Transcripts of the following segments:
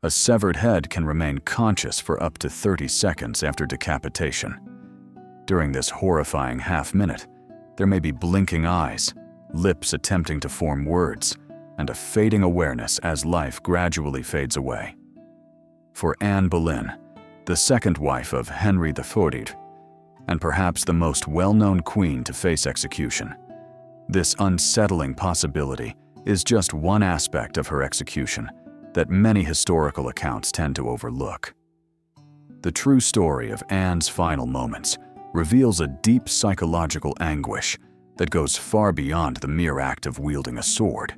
A severed head can remain conscious for up to 30 seconds after decapitation. During this horrifying half-minute, there may be blinking eyes, lips attempting to form words, and a fading awareness as life gradually fades away. For Anne Boleyn, the second wife of Henry IV, and perhaps the most well-known queen to face execution, this unsettling possibility is just one aspect of her execution that many historical accounts tend to overlook. The true story of Anne's final moments reveals a deep psychological anguish that goes far beyond the mere act of wielding a sword.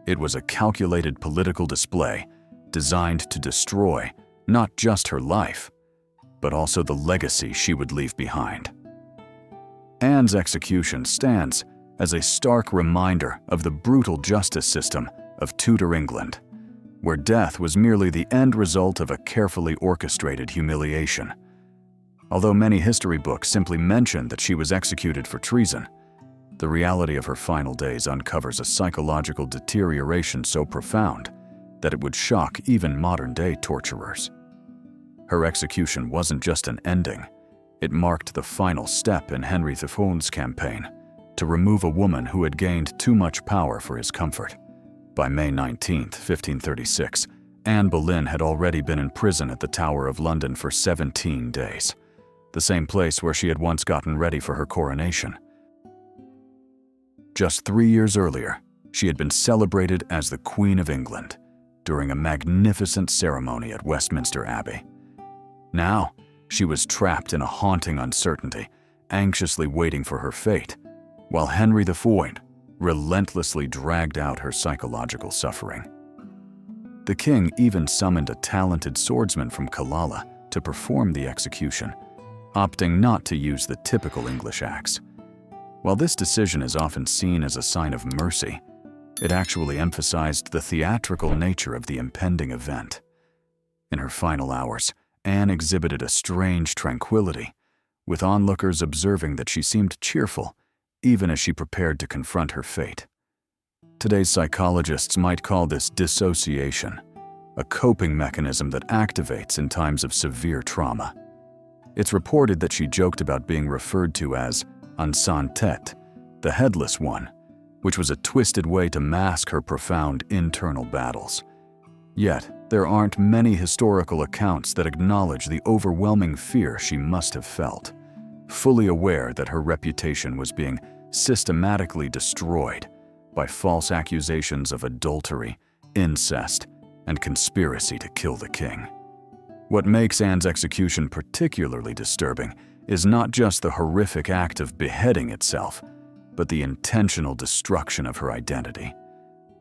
It was a calculated political display designed to destroy not just her life, but also the legacy she would leave behind. Anne's execution stands as a stark reminder of the brutal justice system of Tudor England, where death was merely the end result of a carefully orchestrated humiliation. Although many history books simply mention that she was executed for treason, the reality of her final days uncovers a psychological deterioration so profound that it would shock even modern-day torturers. Her execution wasn't just an ending, it marked the final step in Henry IV's campaign to remove a woman who had gained too much power for his comfort. By May 19, 1536, Anne Boleyn had already been in prison at the Tower of London for 17 days, the same place where she had once gotten ready for her coronation. Just 3 years earlier, she had been celebrated as the Queen of England during a magnificent ceremony at Westminster Abbey. Now, she was trapped in a haunting uncertainty, anxiously waiting for her fate, while Henry IV relentlessly dragged out her psychological suffering. The king even summoned a talented swordsman from Killala to perform the execution, opting not to use the typical English axe. While this decision is often seen as a sign of mercy, it actually emphasized the theatrical nature of the impending event. In her final hours, Anne exhibited a strange tranquility, with onlookers observing that she seemed cheerful, even as she prepared to confront her fate. Today's psychologists might call this dissociation, a coping mechanism that activates in times of severe trauma. It's reported that she joked about being referred to as un sans tête, the headless one, which was a twisted way to mask her profound internal battles. Yet, there aren't many historical accounts that acknowledge the overwhelming fear she must have felt, fully aware that her reputation was being systematically destroyed by false accusations of adultery, incest, and conspiracy to kill the king. What makes Anne's execution particularly disturbing is not just the horrific act of beheading itself, but the intentional destruction of her identity.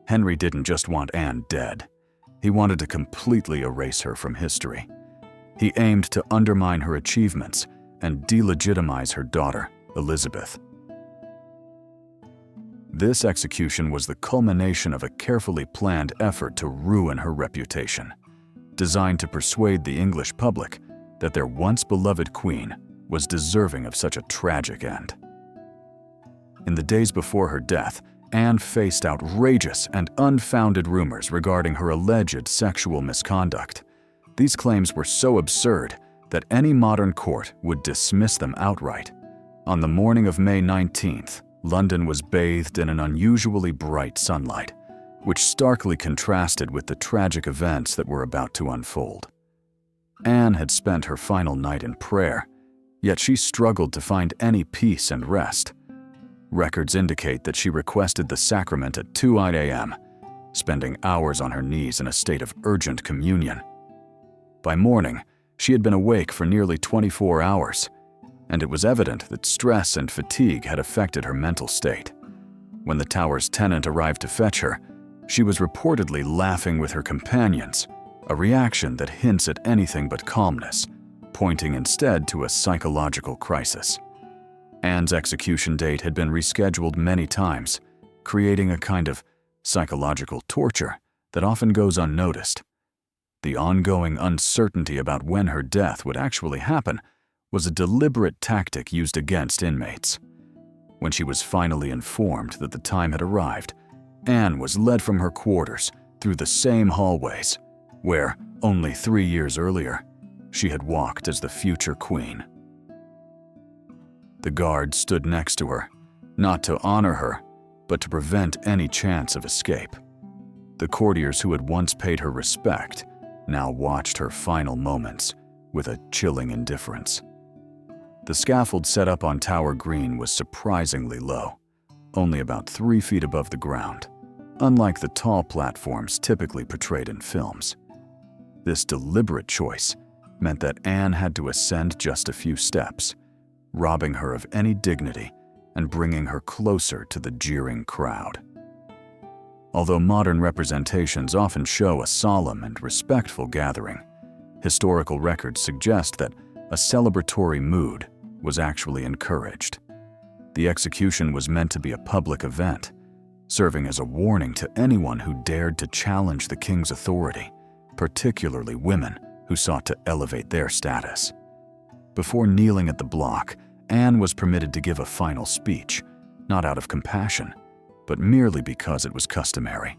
Henry didn't just want Anne dead. He wanted to completely erase her from history. He aimed to undermine her achievements and delegitimize her daughter, Elizabeth. This execution was the culmination of a carefully planned effort to ruin her reputation, designed to persuade the English public that their once-beloved queen was deserving of such a tragic end. In the days before her death, Anne faced outrageous and unfounded rumors regarding her alleged sexual misconduct. These claims were so absurd that any modern court would dismiss them outright. On the morning of May 19th, London was bathed in an unusually bright sunlight, which starkly contrasted with the tragic events that were about to unfold. Anne had spent her final night in prayer, yet she struggled to find any peace and rest. Records indicate that she requested the sacrament at 2 a.m., spending hours on her knees in a state of urgent communion. By morning, she had been awake for nearly 24 hours, and it was evident that stress and fatigue had affected her mental state. When the tower's tenant arrived to fetch her, she was reportedly laughing with her companions, a reaction that hints at anything but calmness, pointing instead to a psychological crisis. Anne's execution date had been rescheduled many times, creating a kind of psychological torture that often goes unnoticed. The ongoing uncertainty about when her death would actually happen was a deliberate tactic used against inmates. When she was finally informed that the time had arrived, Anne was led from her quarters through the same hallways, where, only 3 years earlier, she had walked as the future queen. The guards stood next to her, not to honor her, but to prevent any chance of escape. The courtiers who had once paid her respect now watched her final moments with a chilling indifference. The scaffold set up on Tower Green was surprisingly low, only about 3 feet above the ground, unlike the tall platforms typically portrayed in films. This deliberate choice meant that Anne had to ascend just a few steps, robbing her of any dignity and bringing her closer to the jeering crowd. Although modern representations often show a solemn and respectful gathering, historical records suggest that a celebratory mood was actually encouraged. The execution was meant to be a public event, serving as a warning to anyone who dared to challenge the king's authority, particularly women who sought to elevate their status. Before kneeling at the block, Anne was permitted to give a final speech, not out of compassion, but merely because it was customary.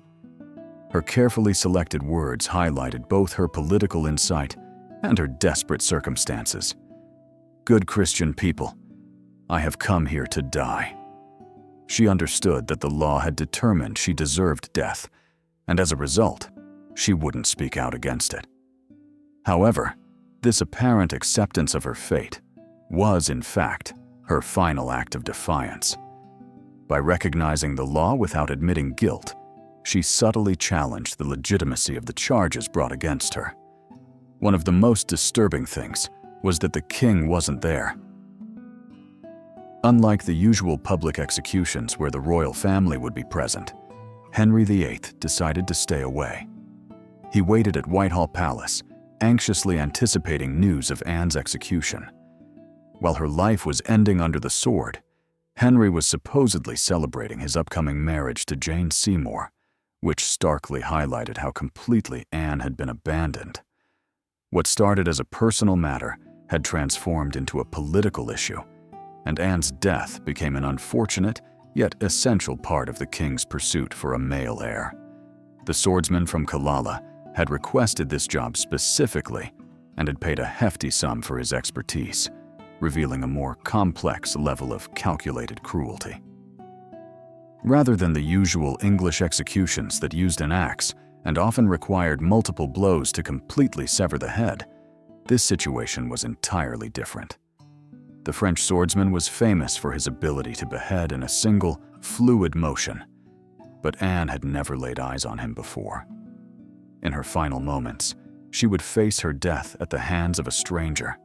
Her carefully selected words highlighted both her political insight and her desperate circumstances. "Good Christian people, I have come here to die." She understood that the law had determined she deserved death, and as a result, she wouldn't speak out against it. However, this apparent acceptance of her fate was, in fact, her final act of defiance. By recognizing the law without admitting guilt, she subtly challenged the legitimacy of the charges brought against her. One of the most disturbing things was that the king wasn't there. Unlike the usual public executions where the royal family would be present, Henry VIII decided to stay away. He waited at Whitehall Palace, anxiously anticipating news of Anne's execution. While her life was ending under the sword, Henry was supposedly celebrating his upcoming marriage to Jane Seymour, which starkly highlighted how completely Anne had been abandoned. What started as a personal matter had transformed into a political issue, and Anne's death became an unfortunate yet essential part of the king's pursuit for a male heir. The swordsman from Killala had requested this job specifically and had paid a hefty sum for his expertise, revealing a more complex level of calculated cruelty. Rather than the usual English executions that used an axe and often required multiple blows to completely sever the head, this situation was entirely different. The French swordsman was famous for his ability to behead in a single, fluid motion, but Anne had never laid eyes on him before. In her final moments, she would face her death at the hands of a stranger,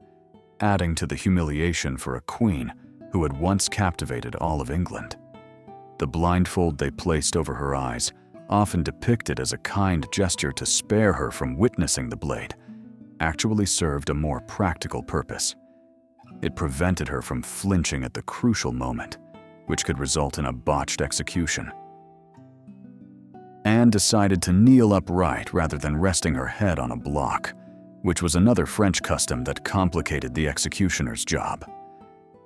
adding to the humiliation for a queen who had once captivated all of England. The blindfold they placed over her eyes, often depicted as a kind gesture to spare her from witnessing the blade, actually served a more practical purpose. It prevented her from flinching at the crucial moment, which could result in a botched execution. Anne decided to kneel upright rather than resting her head on a block, which was another French custom that complicated the executioner's job.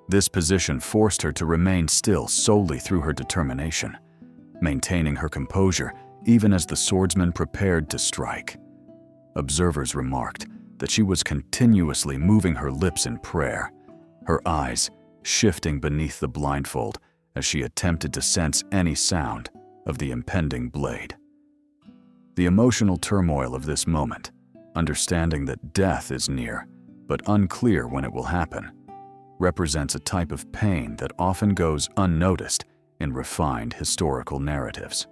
This position forced her to remain still solely through her determination, maintaining her composure even as the swordsman prepared to strike. Observers remarked that she was continuously moving her lips in prayer, her eyes shifting beneath the blindfold as she attempted to sense any sound of the impending blade. The emotional turmoil of this moment, understanding that death is near but unclear when it will happen, represents a type of pain that often goes unnoticed in refined historical narratives.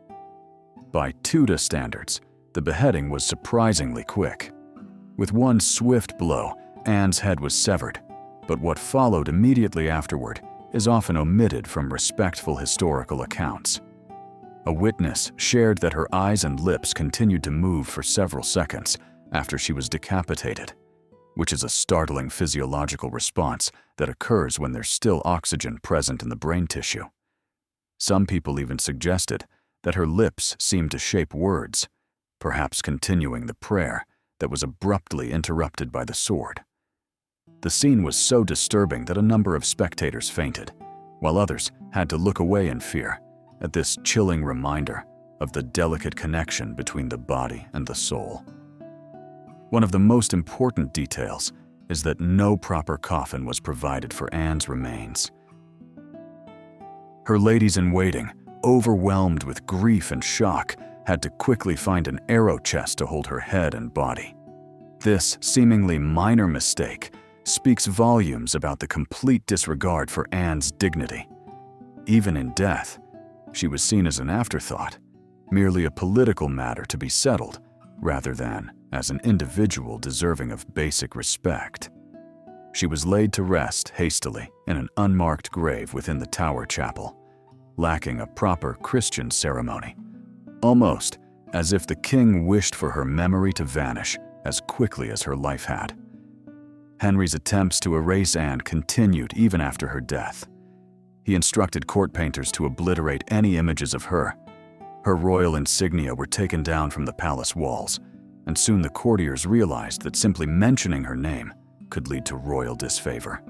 By Tudor standards, the beheading was surprisingly quick. With one swift blow, Anne's head was severed, but what followed immediately afterward is often omitted from respectful historical accounts. A witness shared that her eyes and lips continued to move for several seconds after she was decapitated, which is a startling physiological response that occurs when there's still oxygen present in the brain tissue. Some people even suggested that her lips seemed to shape words, perhaps continuing the prayer that was abruptly interrupted by the sword. The scene was so disturbing that a number of spectators fainted, while others had to look away in fear at this chilling reminder of the delicate connection between the body and the soul. One of the most important details is that no proper coffin was provided for Anne's remains. Her ladies-in-waiting, overwhelmed with grief and shock, had to quickly find an arrow chest to hold her head and body. This seemingly minor mistake speaks volumes about the complete disregard for Anne's dignity. Even in death, she was seen as an afterthought, merely a political matter to be settled, rather than as an individual deserving of basic respect. She was laid to rest hastily in an unmarked grave within the Tower Chapel, lacking a proper Christian ceremony, almost as if the king wished for her memory to vanish as quickly as her life had. Henry's attempts to erase Anne continued even after her death. He instructed court painters to obliterate any images of her. Her royal insignia were taken down from the palace walls, and soon the courtiers realized that simply mentioning her name could lead to royal disfavor.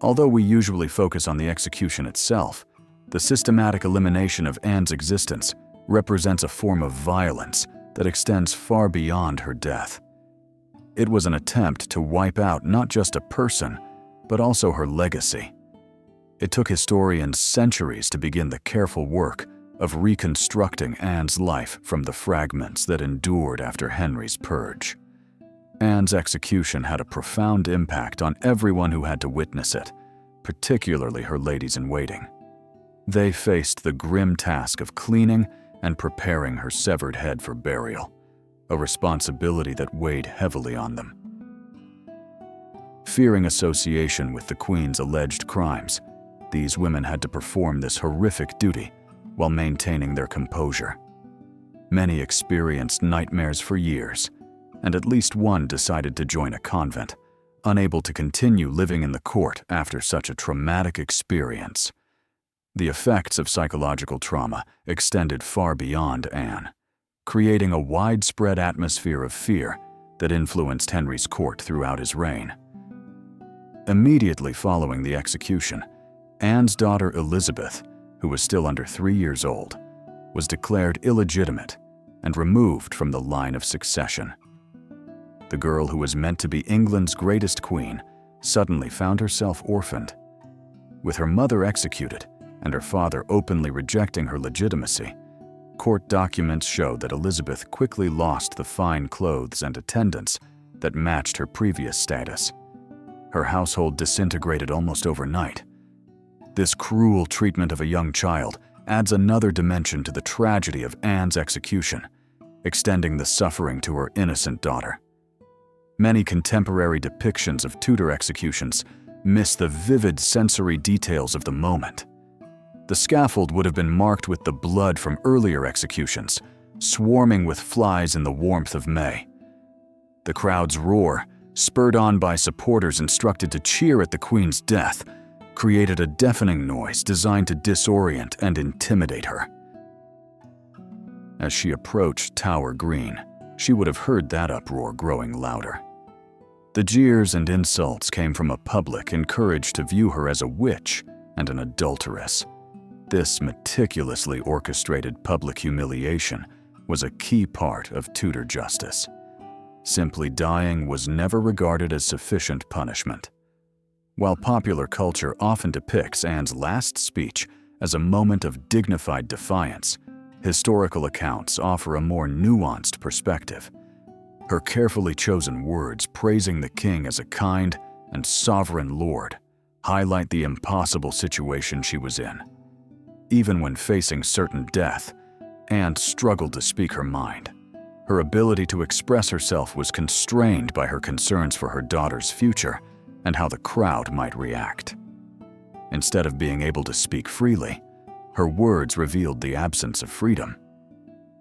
Although we usually focus on the execution itself, the systematic elimination of Anne's existence represents a form of violence that extends far beyond her death. It was an attempt to wipe out not just a person, but also her legacy. It took historians centuries to begin the careful work of reconstructing Anne's life from the fragments that endured after Henry's purge. Anne's execution had a profound impact on everyone who had to witness it, particularly her ladies-in-waiting. They faced the grim task of cleaning and preparing her severed head for burial, a responsibility that weighed heavily on them. Fearing association with the Queen's alleged crimes, these women had to perform this horrific duty while maintaining their composure. Many experienced nightmares for years, and at least one decided to join a convent, unable to continue living in the court after such a traumatic experience. The effects of psychological trauma extended far beyond Anne, creating a widespread atmosphere of fear that influenced Henry's court throughout his reign. Immediately following the execution, Anne's daughter Elizabeth, who was still under 3 years old, was declared illegitimate and removed from the line of succession. The girl who was meant to be England's greatest queen suddenly found herself orphaned. With her mother executed and her father openly rejecting her legitimacy, court documents show that Elizabeth quickly lost the fine clothes and attendance that matched her previous status. Her household disintegrated almost overnight. This cruel treatment of a young child adds another dimension to the tragedy of Anne's execution, extending the suffering to her innocent daughter. Many contemporary depictions of Tudor executions miss the vivid sensory details of the moment. The scaffold would have been marked with the blood from earlier executions, swarming with flies in the warmth of May. The crowd's roar, spurred on by supporters instructed to cheer at the Queen's death, created a deafening noise designed to disorient and intimidate her. As she approached Tower Green, she would have heard that uproar growing louder. The jeers and insults came from a public encouraged to view her as a witch and an adulteress. This meticulously orchestrated public humiliation was a key part of Tudor justice. Simply dying was never regarded as sufficient punishment. While popular culture often depicts Anne's last speech as a moment of dignified defiance, historical accounts offer a more nuanced perspective. Her carefully chosen words praising the king as a kind and sovereign lord highlight the impossible situation she was in. Even when facing certain death, Anne struggled to speak her mind. Her ability to express herself was constrained by her concerns for her daughter's future and how the crowd might react. Instead of being able to speak freely, her words revealed the absence of freedom.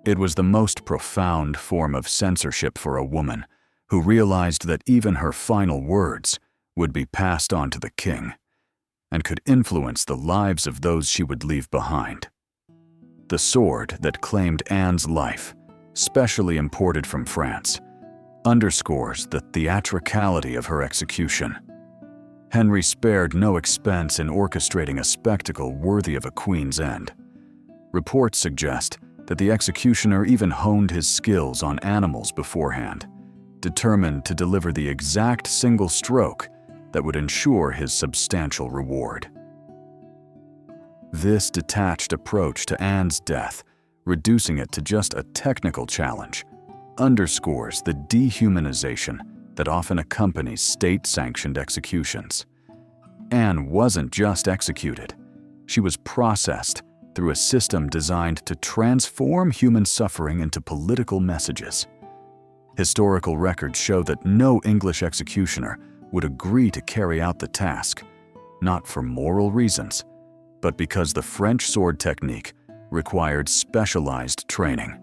It was the most profound form of censorship for a woman who realized that even her final words would be passed on to the king and could influence the lives of those she would leave behind. The sword that claimed Anne's life, specially imported from France, underscores the theatricality of her execution. Henry spared no expense in orchestrating a spectacle worthy of a queen's end. Reports suggest that the executioner even honed his skills on animals beforehand, determined to deliver the exact single stroke that would ensure his substantial reward. This detached approach to Anne's death, reducing it to just a technical challenge, underscores the dehumanization that often accompanies state-sanctioned executions. Anne wasn't just executed. She was processed through a system designed to transform human suffering into political messages. Historical records show that no English executioner would agree to carry out the task, not for moral reasons, but because the French sword technique required specialized training.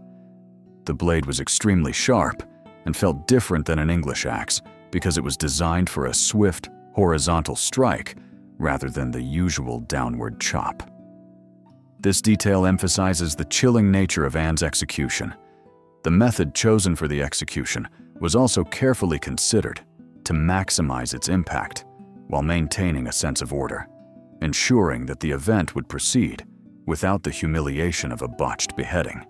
The blade was extremely sharp and felt different than an English axe because it was designed for a swift, horizontal strike rather than the usual downward chop. This detail emphasizes the chilling nature of Anne's execution. The method chosen for the execution was also carefully considered to maximize its impact while maintaining a sense of order, ensuring that the event would proceed without the humiliation of a botched beheading.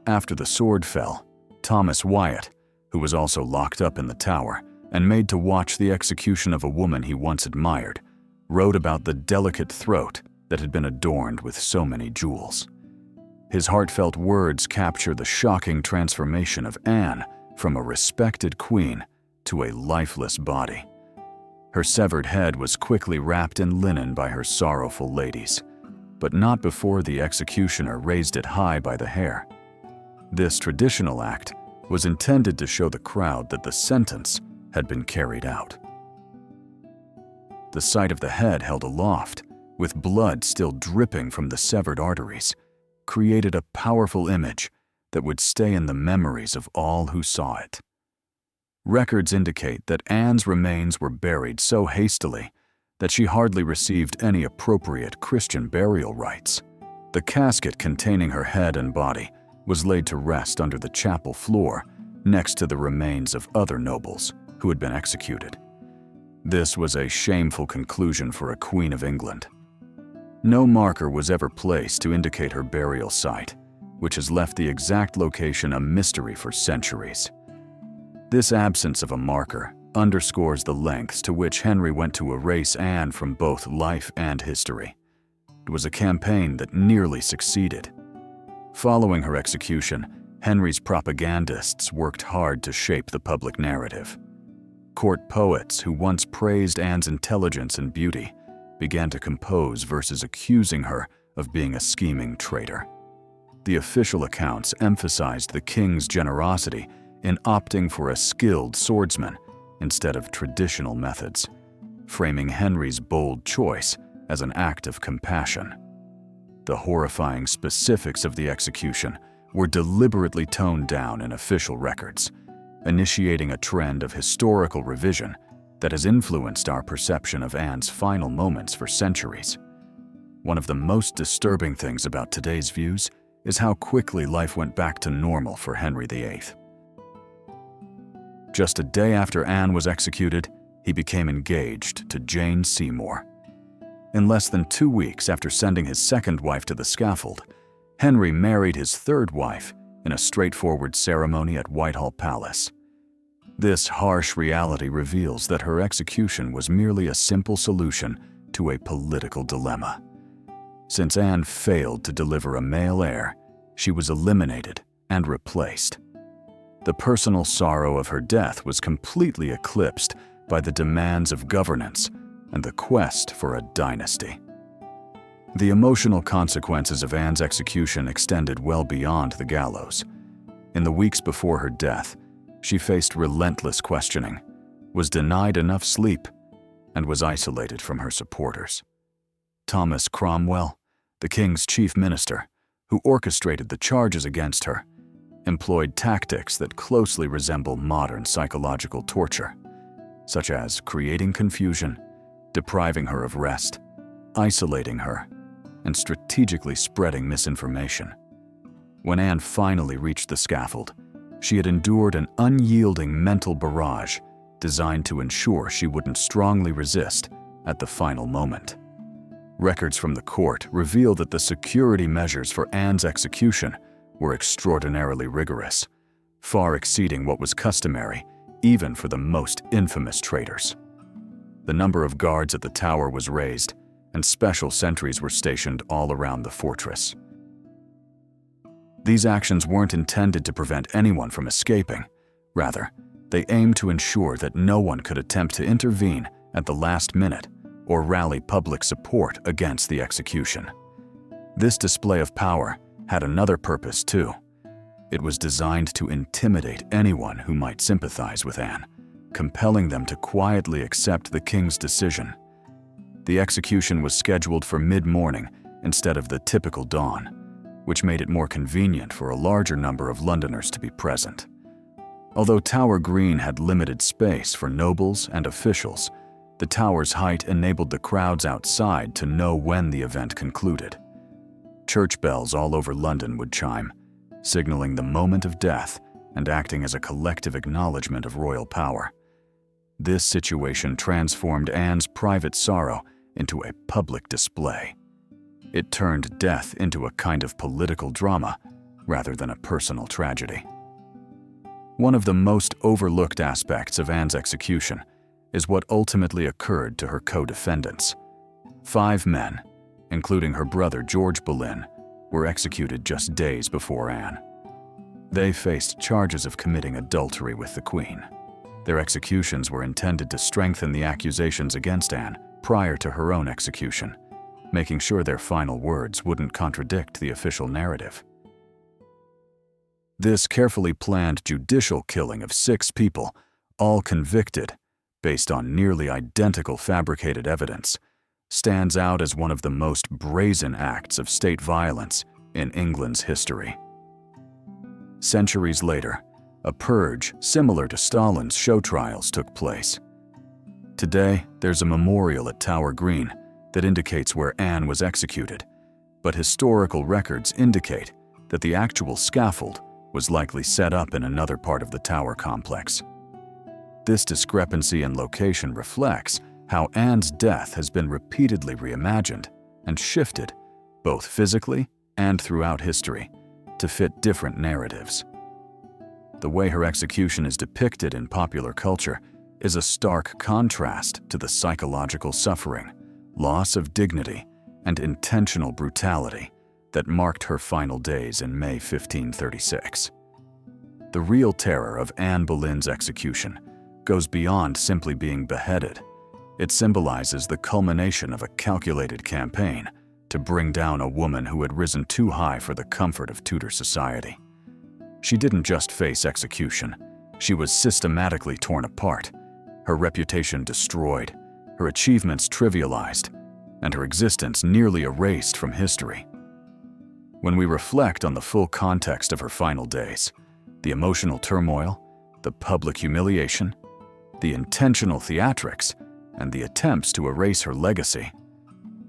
After the sword fell, Thomas Wyatt, who was also locked up in the tower and made to watch the execution of a woman he once admired, wrote about the delicate throat that had been adorned with so many jewels. His heartfelt words capture the shocking transformation of Anne from a respected queen to a lifeless body. Her severed head was quickly wrapped in linen by her sorrowful ladies, but not before the executioner raised it high by the hair. This traditional act was intended to show the crowd that the sentence had been carried out. The sight of the head held aloft, with blood still dripping from the severed arteries, created a powerful image that would stay in the memories of all who saw it. Records indicate that Anne's remains were buried so hastily that she hardly received any appropriate Christian burial rites. The casket containing her head and body was laid to rest under the chapel floor next to the remains of other nobles who had been executed. This was a shameful conclusion for a Queen of England. No marker was ever placed to indicate her burial site, which has left the exact location a mystery for centuries. This absence of a marker underscores the lengths to which Henry went to erase Anne from both life and history. It was a campaign that nearly succeeded. Following her execution, Henry's propagandists worked hard to shape the public narrative. Court poets who once praised Anne's intelligence and beauty began to compose verses accusing her of being a scheming traitor. The official accounts emphasized the king's generosity in opting for a skilled swordsman instead of traditional methods, framing Henry's bold choice as an act of compassion. The horrifying specifics of the execution were deliberately toned down in official records, initiating a trend of historical revision that has influenced our perception of Anne's final moments for centuries. One of the most disturbing things about today's views is how quickly life went back to normal for Henry VIII. Just a day after Anne was executed, he became engaged to Jane Seymour. In less than 2 weeks after sending his second wife to the scaffold, Henry married his third wife in a straightforward ceremony at Whitehall Palace. This harsh reality reveals that her execution was merely a simple solution to a political dilemma. Since Anne failed to deliver a male heir, she was eliminated and replaced. The personal sorrow of her death was completely eclipsed by the demands of governance and the quest for a dynasty. The emotional consequences of Anne's execution extended well beyond the gallows. In the weeks before her death, she faced relentless questioning, was denied enough sleep, and was isolated from her supporters. Thomas Cromwell, the king's chief minister, who orchestrated the charges against her, employed tactics that closely resemble modern psychological torture, such as creating confusion, depriving her of rest, isolating her, and strategically spreading misinformation. When Anne finally reached the scaffold, she had endured an unyielding mental barrage designed to ensure she wouldn't strongly resist at the final moment. Records from the court reveal that the security measures for Anne's execution were extraordinarily rigorous, far exceeding what was customary even for the most infamous traitors. The number of guards at the tower was raised, and special sentries were stationed all around the fortress. These actions weren't intended to prevent anyone from escaping. Rather, they aimed to ensure that no one could attempt to intervene at the last minute or rally public support against the execution. This display of power had another purpose too. It was designed to intimidate anyone who might sympathize with Anne, compelling them to quietly accept the king's decision. The execution was scheduled for mid-morning instead of the typical dawn, which made it more convenient for a larger number of Londoners to be present. Although Tower Green had limited space for nobles and officials, the tower's height enabled the crowds outside to know when the event concluded. Church bells all over London would chime, signaling the moment of death and acting as a collective acknowledgement of royal power. This situation transformed Anne's private sorrow into a public display. It turned death into a kind of political drama rather than a personal tragedy. One of the most overlooked aspects of Anne's execution is what ultimately occurred to her co-defendants. 5 men, including her brother George Boleyn, were executed just days before Anne. They faced charges of committing adultery with the Queen. Their executions were intended to strengthen the accusations against Anne prior to her own execution, making sure their final words wouldn't contradict the official narrative. This carefully planned judicial killing of 6 people, all convicted, based on nearly identical fabricated evidence, stands out as one of the most brazen acts of state violence in England's history. Centuries later, a purge similar to Stalin's show trials took place. Today, there's a memorial at Tower Green that indicates where Anne was executed, but historical records indicate that the actual scaffold was likely set up in another part of the tower complex. This discrepancy in location reflects how Anne's death has been repeatedly reimagined and shifted, both physically and throughout history, to fit different narratives. The way her execution is depicted in popular culture is a stark contrast to the psychological suffering, loss of dignity, and intentional brutality that marked her final days in May 1536. The real terror of Anne Boleyn's execution goes beyond simply being beheaded. It symbolizes the culmination of a calculated campaign to bring down a woman who had risen too high for the comfort of Tudor society. She didn't just face execution, she was systematically torn apart, her reputation destroyed, her achievements trivialized, and her existence nearly erased from history. When we reflect on the full context of her final days, the emotional turmoil, the public humiliation, the intentional theatrics, and the attempts to erase her legacy,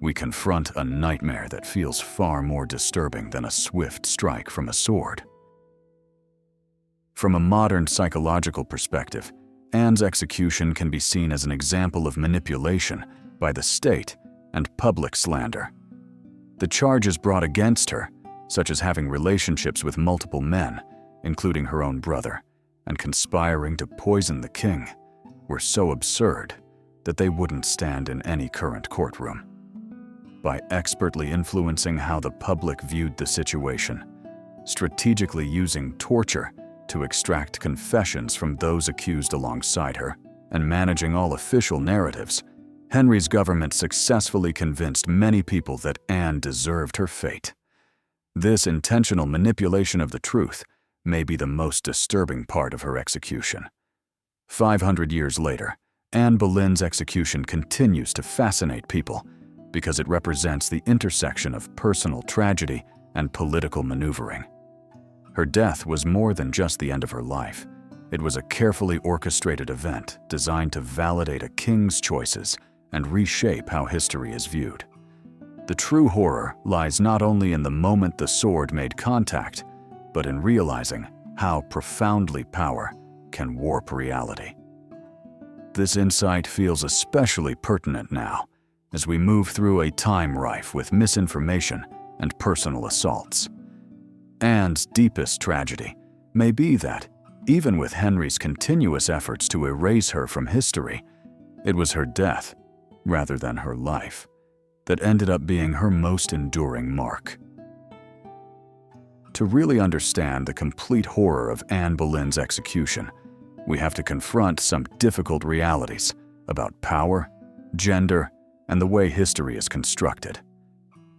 we confront a nightmare that feels far more disturbing than a swift strike from a sword. From a modern psychological perspective, Anne's execution can be seen as an example of manipulation by the state and public slander. The charges brought against her, such as having relationships with multiple men, including her own brother, and conspiring to poison the king, were so absurd that they wouldn't stand in any current courtroom. By expertly influencing how the public viewed the situation, strategically using torture to extract confessions from those accused alongside her, and managing all official narratives, Henry's government successfully convinced many people that Anne deserved her fate. This intentional manipulation of the truth may be the most disturbing part of her execution. 500 years later, Anne Boleyn's execution continues to fascinate people because it represents the intersection of personal tragedy and political maneuvering. Her death was more than just the end of her life. It was a carefully orchestrated event designed to validate a king's choices and reshape how history is viewed. The true horror lies not only in the moment the sword made contact, but in realizing how profoundly power can warp reality. This insight feels especially pertinent now, as we move through a time rife with misinformation and personal assaults. Anne's deepest tragedy may be that, even with Henry's continuous efforts to erase her from history, it was her death, rather than her life, that ended up being her most enduring mark. To really understand the complete horror of Anne Boleyn's execution, we have to confront some difficult realities about power, gender, and the way history is constructed.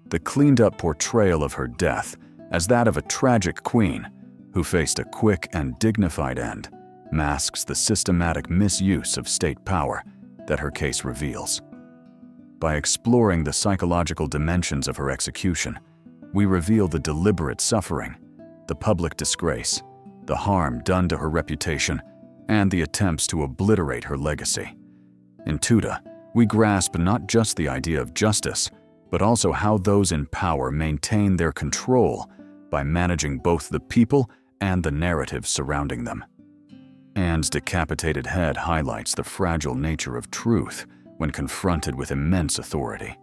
The cleaned-up portrayal of her death as that of a tragic queen who faced a quick and dignified end masks the systematic misuse of state power that her case reveals. By exploring the psychological dimensions of her execution, we reveal the deliberate suffering, the public disgrace, the harm done to her reputation, and the attempts to obliterate her legacy. In Tudor, we grasp not just the idea of justice, but also how those in power maintain their control by managing both the people and the narrative surrounding them. Anne's decapitated head highlights the fragile nature of truth when confronted with immense authority.